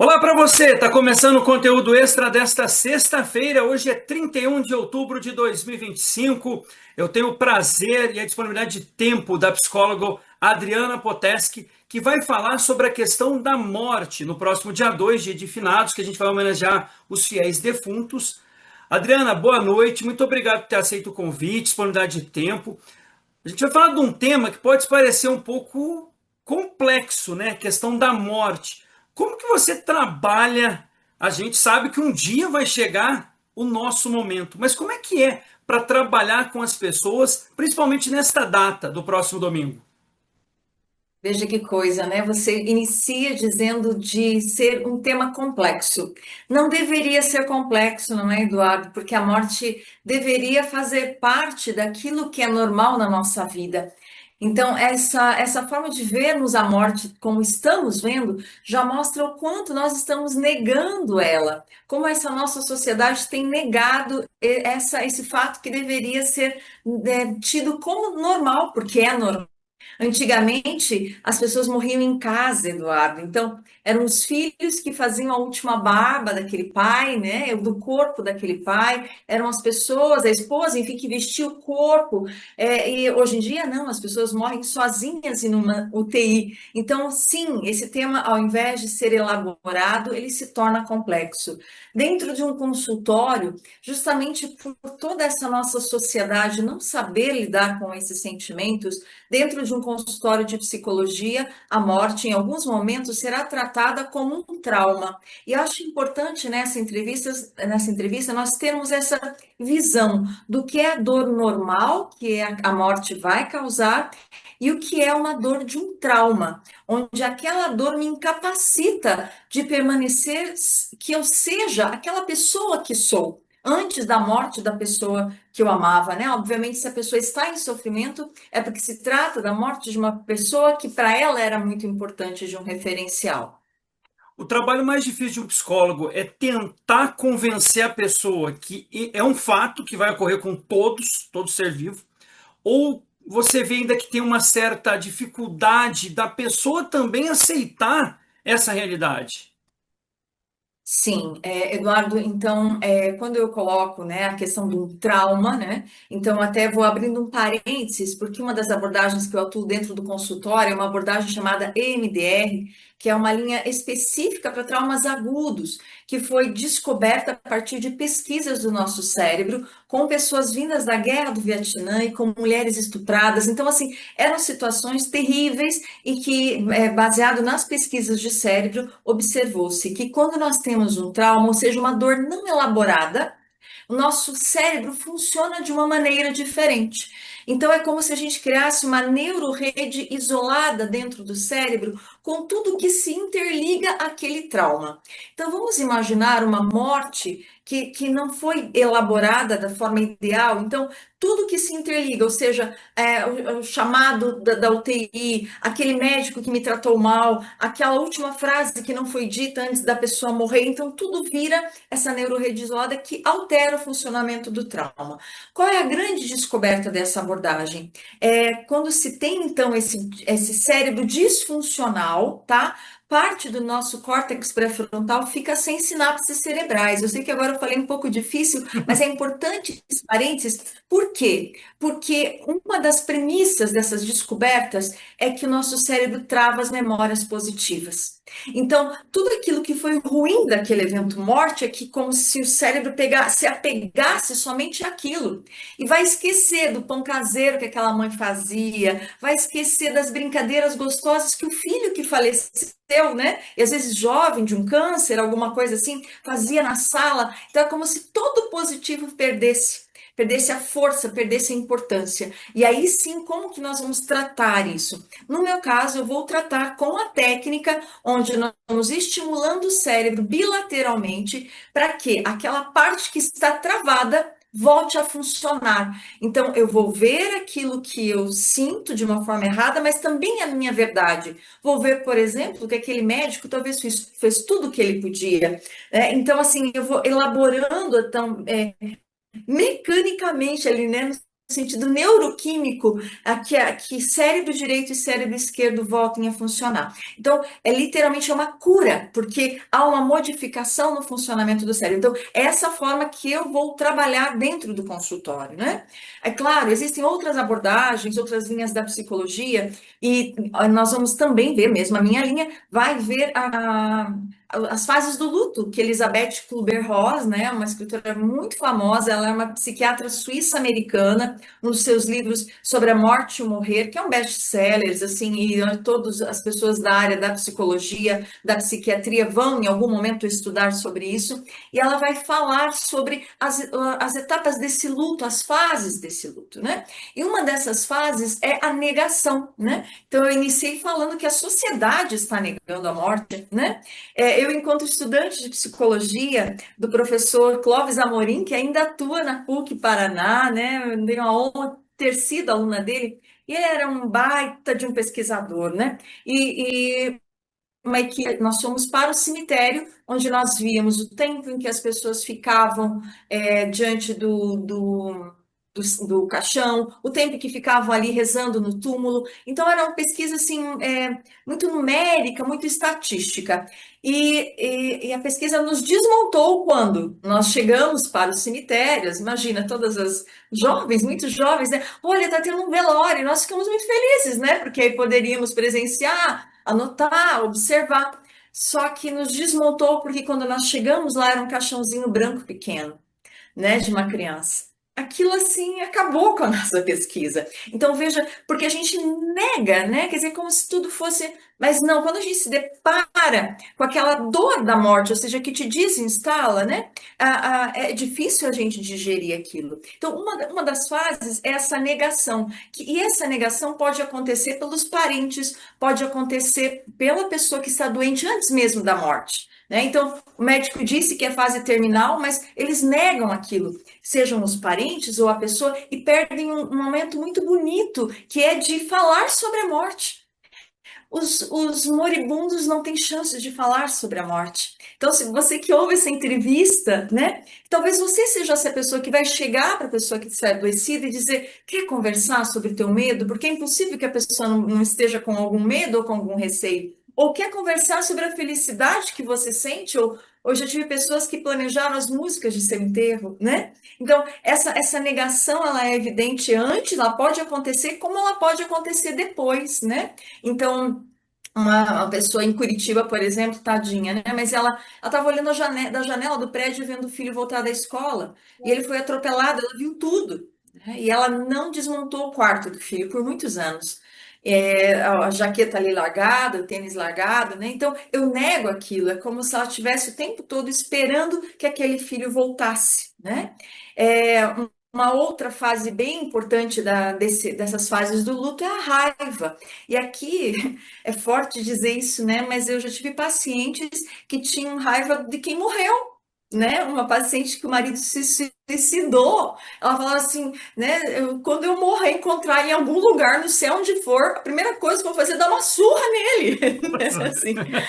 Olá para você, está começando o conteúdo extra desta sexta-feira. Hoje é 31 de outubro de 2025. Eu tenho o prazer e a disponibilidade de tempo da psicóloga Adriana Poteschi, que vai falar sobre a questão da morte no próximo dia 2 de Finados, que a gente vai homenagear os fiéis defuntos. Adriana, boa noite, muito obrigado por ter aceito o convite, disponibilidade de tempo. A gente vai falar de um tema que pode parecer um pouco complexo, né? A questão da morte. Como que você trabalha? A gente sabe que um dia vai chegar o nosso momento, mas como é que é para trabalhar com as pessoas, principalmente nesta data do próximo domingo? Veja que coisa, né? Você inicia dizendo de ser um tema complexo. Não deveria ser complexo, não é, Eduardo? Porque a morte deveria fazer parte daquilo que é normal na nossa vida. Então, essa forma de vermos a morte como estamos vendo já mostra o quanto nós estamos negando ela, como essa nossa sociedade tem negado esse fato que deveria ser tido como normal, porque é normal. Antigamente, as pessoas morriam em casa, Eduardo. Então, eram os filhos que faziam a última barba daquele pai, né? Do corpo daquele pai. Eram as pessoas, a esposa, enfim, que vestia o corpo. E hoje em dia, não, as pessoas morrem sozinhas em uma UTI. Então, sim, esse tema, ao invés de ser elaborado, ele se torna complexo. Dentro de um consultório, justamente por toda essa nossa sociedade não saber lidar com esses sentimentos, dentro de um consultório de psicologia, a morte, em alguns momentos, será tratada como um trauma. E acho importante nessa entrevista nós termos essa visão do que é a dor normal, que é a morte vai causar, e o que é uma dor de um trauma, onde aquela dor me incapacita de permanecer, que eu seja aquela pessoa que sou. Antes da morte da pessoa que eu amava, né? Obviamente, se a pessoa está em sofrimento, é porque se trata da morte de uma pessoa que para ela era muito importante, de um referencial. O trabalho mais difícil de um psicólogo é tentar convencer a pessoa que é um fato que vai ocorrer com todos, todo ser vivo, ou você vê ainda que tem uma certa dificuldade da pessoa também aceitar essa realidade? Sim, Eduardo, então, quando eu coloco, né, a questão do trauma, né, então até vou abrindo um parênteses, porque uma das abordagens que eu atuo dentro do consultório é uma abordagem chamada EMDR, que é uma linha específica para traumas agudos, que foi descoberta a partir de pesquisas do nosso cérebro, com pessoas vindas da guerra do Vietnã e com mulheres estupradas. Então, assim, eram situações terríveis e que, baseado nas pesquisas de cérebro, observou-se que quando nós temos um trauma, ou seja, uma dor não elaborada, o nosso cérebro funciona de uma maneira diferente. Então, é como se a gente criasse uma neurorede isolada dentro do cérebro com tudo que se interliga àquele trauma. Então, vamos imaginar uma morte que não foi elaborada da forma ideal. Então, tudo que se interliga, ou seja, o chamado da UTI, aquele médico que me tratou mal, aquela última frase que não foi dita antes da pessoa morrer. Então, tudo vira essa neurorede isolada que altera o funcionamento do trauma. Qual é a grande descoberta dessa abordagem? Quando se tem, então, esse cérebro disfuncional, tá? Parte do nosso córtex pré-frontal fica sem sinapses cerebrais. Eu sei que agora eu falei um pouco difícil, mas é importante esse parênteses. Por quê? Porque uma das premissas dessas descobertas é que o nosso cérebro trava as memórias positivas. Então, tudo aquilo que foi ruim daquele evento morte é que como se o cérebro se apegasse somente àquilo e vai esquecer do pão caseiro que aquela mãe fazia, vai esquecer das brincadeiras gostosas que o filho que faleceu, né? E às vezes jovem de um câncer, alguma coisa assim, fazia na sala. Então é como se todo o positivo perdesse a força, perdesse a importância. E aí sim, como que nós vamos tratar isso? No meu caso, eu vou tratar com a técnica onde nós estamos estimulando o cérebro bilateralmente para que aquela parte que está travada volte a funcionar. Então, eu vou ver aquilo que eu sinto de uma forma errada, mas também é a minha verdade. Vou ver, por exemplo, que aquele médico talvez fez tudo o que ele podia. Então, assim, eu vou elaborando então, mecanicamente ali, né, no sentido neuroquímico, que cérebro direito e cérebro esquerdo voltem a funcionar. Então, literalmente é uma cura, porque há uma modificação no funcionamento do cérebro. Então, é essa forma que eu vou trabalhar dentro do consultório, né? É claro, existem outras abordagens, outras linhas da psicologia, e nós vamos também ver, mesmo a minha linha, vai ver as fases do luto, que Elizabeth Kubler-Ross, né, uma escritora muito famosa, ela é uma psiquiatra suíça-americana, um dos seus livros sobre a morte e o morrer, que é um best-seller, assim, e todas as pessoas da área da psicologia, da psiquiatria vão em algum momento estudar sobre isso, e ela vai falar sobre as etapas desse luto, as fases desse luto, né? E uma dessas fases é a negação, né? Então eu iniciei falando que a sociedade está negando a morte, né? Eu encontro estudante de psicologia do professor Clóvis Amorim, que ainda atua na PUC Paraná, né? Eu tenho a honra de ter sido aluna dele, e ele era um baita de um pesquisador, né? E uma equipe, nós fomos para o cemitério, onde nós víamos o tempo em que as pessoas ficavam diante do caixão, o tempo que ficavam ali rezando no túmulo. Então, era uma pesquisa assim, muito numérica, muito estatística. E a pesquisa nos desmontou quando nós chegamos para os cemitérios. Imagina, todas as jovens, muito jovens, né? Olha, está tendo um velório, e nós ficamos muito felizes, né? Porque aí poderíamos presenciar, anotar, observar. Só que nos desmontou porque quando nós chegamos lá era um caixãozinho branco pequeno, né, de uma criança. Aquilo assim acabou com a nossa pesquisa. Então veja, porque a gente nega, né? Quer dizer, como se tudo fosse. Mas não, quando a gente se depara com aquela dor da morte, ou seja, que te desinstala, né? É difícil a gente digerir aquilo. Então, uma das fases é essa negação. E essa negação pode acontecer pelos parentes, pode acontecer pela pessoa que está doente antes mesmo da morte. Né? Então, o médico disse que é fase terminal, mas eles negam aquilo, sejam os parentes ou a pessoa, e perdem um momento muito bonito, que é de falar sobre a morte. Os moribundos não têm chance de falar sobre a morte. Então, se você que ouve essa entrevista, né, talvez você seja essa pessoa que vai chegar para a pessoa que está adoecida e dizer: quer conversar sobre o teu medo? Porque é impossível que a pessoa não esteja com algum medo ou com algum receio. Ou quer conversar sobre a felicidade que você sente, ou já tive pessoas que planejaram as músicas de seu enterro, né? Então, essa negação, ela é evidente antes, ela pode acontecer, como ela pode acontecer depois, né? Então, uma pessoa em Curitiba, por exemplo, tadinha, né? Mas ela estava olhando da janela do prédio, vendo o filho voltar da escola, e ele foi atropelado, ela viu tudo, né? E ela não desmontou o quarto do filho por muitos anos. A jaqueta ali largada, o tênis largado, né? Então, eu nego aquilo, é como se ela estivesse o tempo todo esperando que aquele filho voltasse, né? É, uma outra fase bem importante dessas fases do luto é a raiva. E aqui é forte dizer isso, né? Mas eu já tive pacientes que tinham raiva de quem morreu, né? Uma paciente que o marido se suicidou, ela falava assim, né? Quando eu morrer, encontrar em algum lugar, não sei onde for, a primeira coisa que eu vou fazer é dar uma surra nele, né? Assim, né?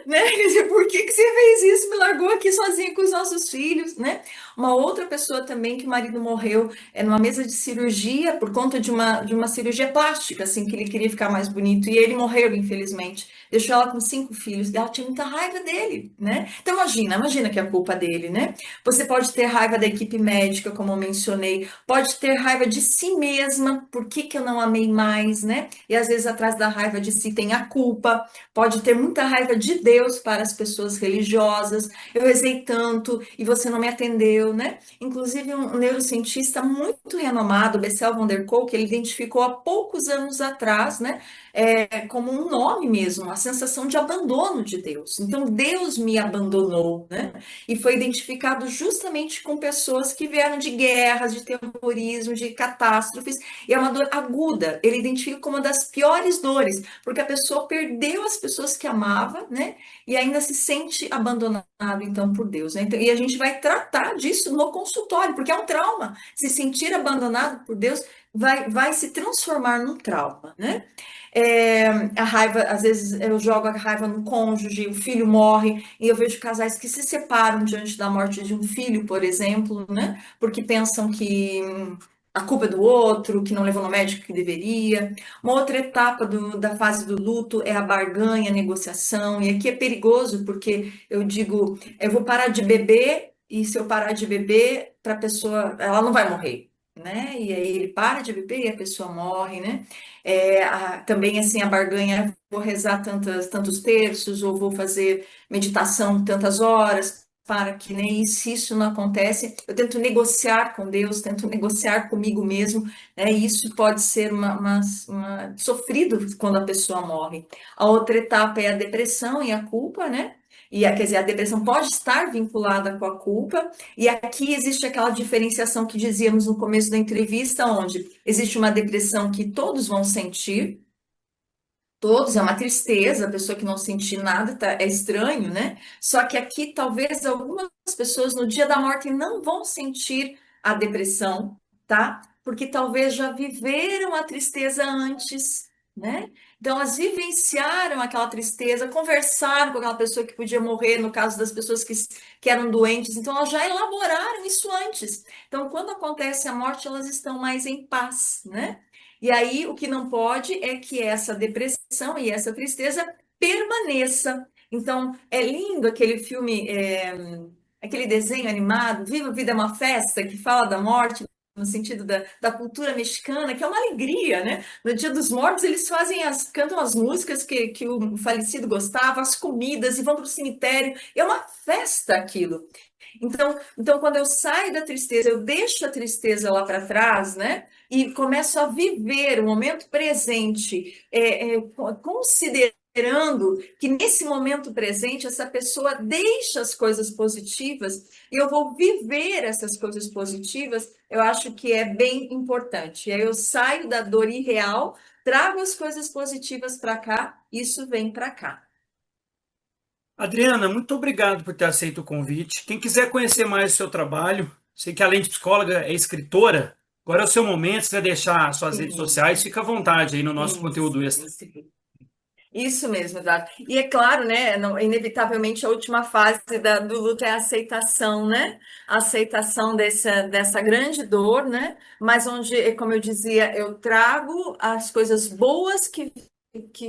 Quer dizer, por que que você fez isso? Me largou aqui sozinha com os nossos filhos, né? Uma outra pessoa também que o marido morreu numa mesa de cirurgia por conta de uma cirurgia plástica, assim, que ele queria ficar mais bonito, e ele morreu, infelizmente. Deixou ela com 5 filhos, e ela tinha muita raiva dele, né? Então imagina que é a culpa dele, né? Você pode ter raiva da equipe médica, como eu mencionei, pode ter raiva de si mesma, por que que eu não amei mais, né? E às vezes atrás da raiva de si tem a culpa, pode ter muita raiva de Deus para as pessoas religiosas. Eu rezei tanto e você não me atendeu, né? Inclusive, um neurocientista muito renomado, Bessel van der Kolk, ele identificou há poucos anos atrás, né? Como um nome mesmo, a sensação de abandono de Deus. Então, Deus me abandonou, né? E foi identificado justamente com pessoas que vieram de guerras, de terrorismo, de catástrofes, e é uma dor aguda. Ele identifica como uma das piores dores, porque a pessoa perdeu as pessoas que amava, né? E ainda se sente abandonado, então, por Deus, né? Então, e a gente vai tratar disso isso no consultório, porque é um trauma. Se sentir abandonado por Deus vai se transformar num trauma, né? É, a raiva, às vezes eu jogo a raiva no cônjuge, o filho morre, e eu vejo casais que se separam diante da morte de um filho, por exemplo, né? Porque pensam que a culpa é do outro, que não levou no médico que deveria. Uma outra etapa da fase do luto é a barganha, a negociação, e aqui é perigoso, porque eu digo, eu vou parar de beber, e se eu parar de beber, para a pessoa, ela não vai morrer. Né? E aí ele para de beber e a pessoa morre, né? Também assim a barganha, vou rezar tantos terços, ou vou fazer meditação tantas horas, para que nem se isso não acontece, eu tento negociar com Deus, tento negociar comigo mesmo, né? E isso pode ser sofrido quando a pessoa morre. A outra etapa é a depressão e a culpa, né? Quer dizer, a depressão pode estar vinculada com a culpa, e aqui existe aquela diferenciação que dizíamos no começo da entrevista, onde existe uma depressão que todos vão sentir, todos, é uma tristeza, a pessoa que não sentir nada é estranho, né? Só que aqui talvez algumas pessoas no dia da morte não vão sentir a depressão, tá? Porque talvez já viveram a tristeza antes, né? Então elas vivenciaram aquela tristeza, conversaram com aquela pessoa que podia morrer, no caso das pessoas que eram doentes, então elas já elaboraram isso antes. Então, quando acontece a morte, elas estão mais em paz, né? E aí, o que não pode é que essa depressão e essa tristeza permaneça. Então, é lindo aquele filme, aquele desenho animado, Viva a Vida é uma Festa, que fala da morte, no sentido da cultura mexicana, que é uma alegria, né? No Dia dos Mortos, eles cantam as músicas que o falecido gostava, as comidas, e vão para o cemitério. É uma festa aquilo. Então, quando eu saio da tristeza, eu deixo a tristeza lá para trás, né? E começo a viver o momento presente, considerando que nesse momento presente essa pessoa deixa as coisas positivas e eu vou viver essas coisas positivas, eu acho que é bem importante. E aí eu saio da dor irreal, trago as coisas positivas para cá, isso vem para cá. Adriana, muito obrigado por ter aceito o convite. Quem quiser conhecer mais o seu trabalho, sei que além de psicóloga é escritora, agora é o seu momento, se quiser deixar suas redes Sim, sociais, fica à vontade aí no nosso conteúdo extra. isso. Isso mesmo, Eduardo. E é claro, né, inevitavelmente a última fase do luto é a aceitação, né? A aceitação dessa grande dor, né? Mas onde, como eu dizia, eu trago as coisas boas que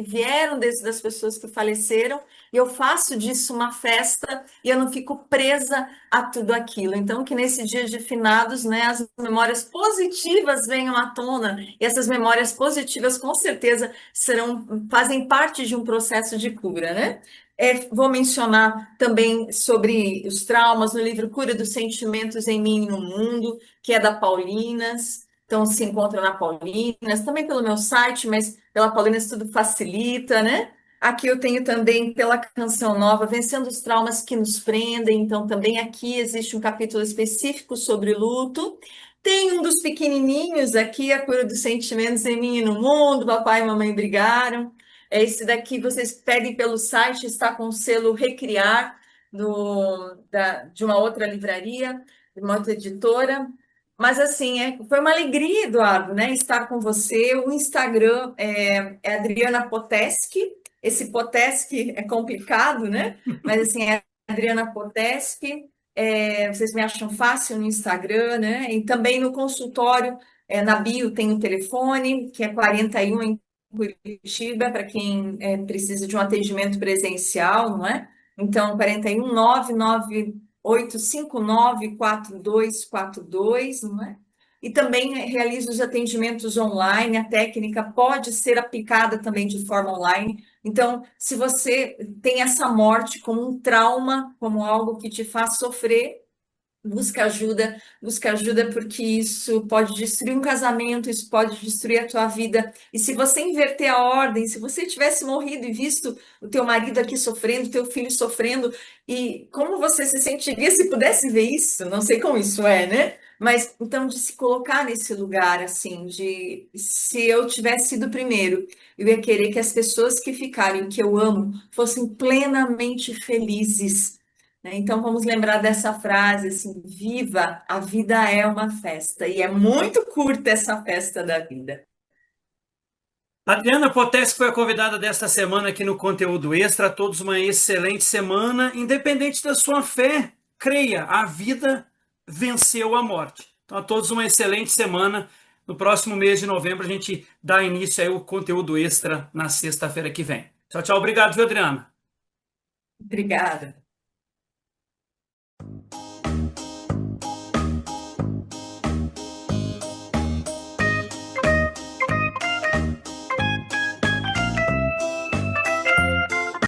vieram das pessoas que faleceram, e eu faço disso uma festa e eu não fico presa a tudo aquilo. Então, que nesse dia de finados, né, as memórias positivas venham à tona, e essas memórias positivas, com certeza, fazem parte de um processo de cura, né? Vou mencionar também sobre os traumas no livro Cura dos Sentimentos em Mim e no Mundo, que é da Paulinas. Então, se encontra na Paulinas, também pelo meu site, mas pela Paulinas tudo facilita, né? Aqui eu tenho também pela Canção Nova, Vencendo os Traumas que Nos Prendem. Então, também aqui existe um capítulo específico sobre luto. Tem um dos pequenininhos aqui, A Cura dos Sentimentos em Mim e no Mundo, Papai e Mamãe Brigaram. Esse daqui vocês pedem pelo site, está com o selo Recriar, de uma outra livraria, de uma outra editora. Mas assim, foi uma alegria, Eduardo, né, estar com você. O Instagram é Adriana Poteski. Esse Poteski é complicado, né? Mas assim, é Adriana Poteski. Vocês me acham fácil no Instagram, né? E também no consultório, na bio tem o telefone, que é 41 em Curitiba, para quem precisa de um atendimento presencial, não é? Então, 41 998594242, não é? E também realiza os atendimentos online, a técnica pode ser aplicada também de forma online. Então, se você tem essa morte como um trauma, como algo que te faz sofrer, busca ajuda porque isso pode destruir um casamento, isso pode destruir a tua vida. E se você inverter a ordem, se você tivesse morrido e visto o teu marido aqui sofrendo, teu filho sofrendo, e como você se sentiria se pudesse ver isso? Não sei como isso é, né? Mas então de se colocar nesse lugar assim, de se eu tivesse sido primeiro, eu ia querer que as pessoas que ficarem, que eu amo, fossem plenamente felizes, né? Então vamos lembrar dessa frase assim: viva, a vida é uma festa, e é muito curta essa festa da vida. Adriana Potessi foi a convidada desta semana aqui no Conteúdo Extra. A todos uma excelente semana. Independente da sua fé, creia, a vida venceu a morte. Então, a todos uma excelente semana. No próximo mês de novembro, a gente dá início aí ao Conteúdo Extra na sexta-feira que vem. Tchau, tchau. Obrigado, viu, Adriana? Obrigada.